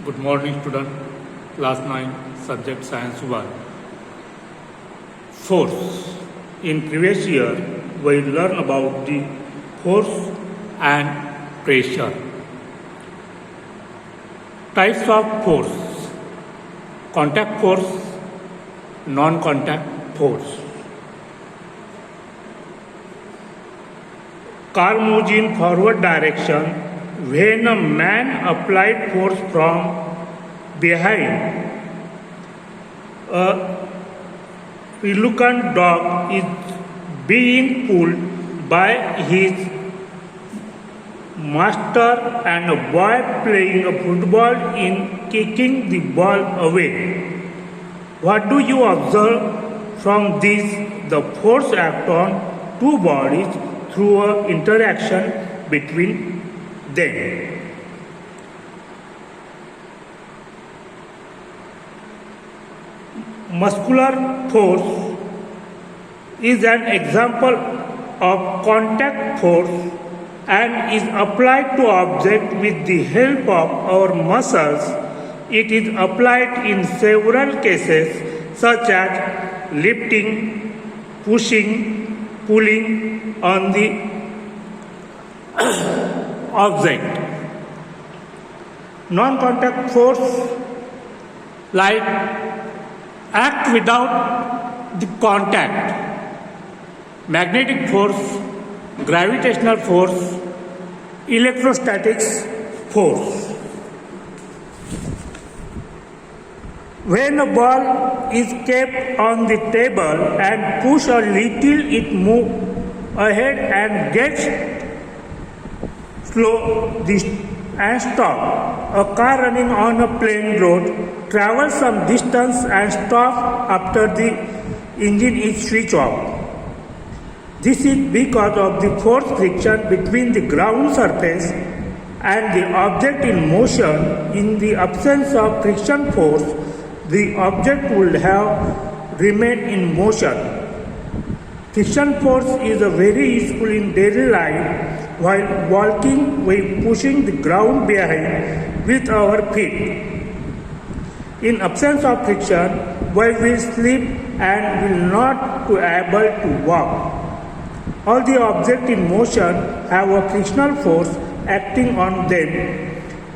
Good morning, student. Class 9, subject Science 1. Force. In previous year, we learned about the force and pressure. Types of force: contact force, non-contact force. Car moves in forward direction when a man applied force from behind. A reluctant dog is being pulled by his master, and a boy playing a football is kicking the ball away. What do you observe from this? The force act on two bodies through an interaction between them. Muscular force is an example of contact force and is applied to objects with the help of our muscles. It is applied in several cases such as lifting, pushing, pulling on the object. Non-contact force like act without the contact. Magnetic force, gravitational force, electrostatics force. When a ball is kept on the table and pushed a little, it moves ahead and gets slow and stop. A car running on a plain road travels some distance and stops after the engine is switched off. This is because of the force friction between the ground surface and the object in motion. In the absence of friction force, the object would have remained in motion. Friction force is very useful in daily life. While walking, we pushing the ground behind with our feet. In absence of friction, we will slip and will not be able to walk. All the objects in motion have a frictional force acting on them,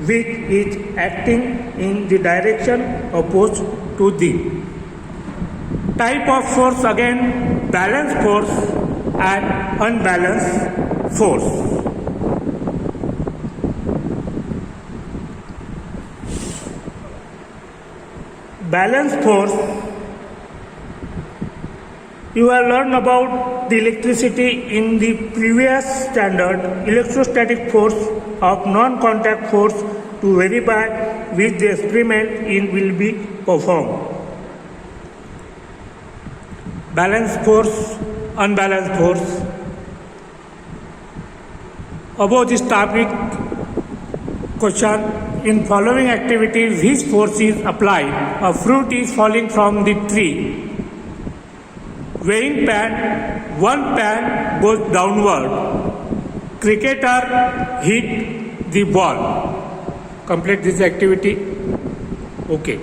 which is acting in the direction opposed to the type of force. Again, balanced force and unbalanced force. Balanced force, you have learned about the electricity in the previous standard. Electrostatic force of non-contact force to verify which the experiment in will be performed. Balanced force, unbalanced force. About this topic, question: in following activities, which force is applied? A fruit is falling from the tree. Weighing pan, one pan goes downward. Cricketer hit the ball. Complete this activity. Okay.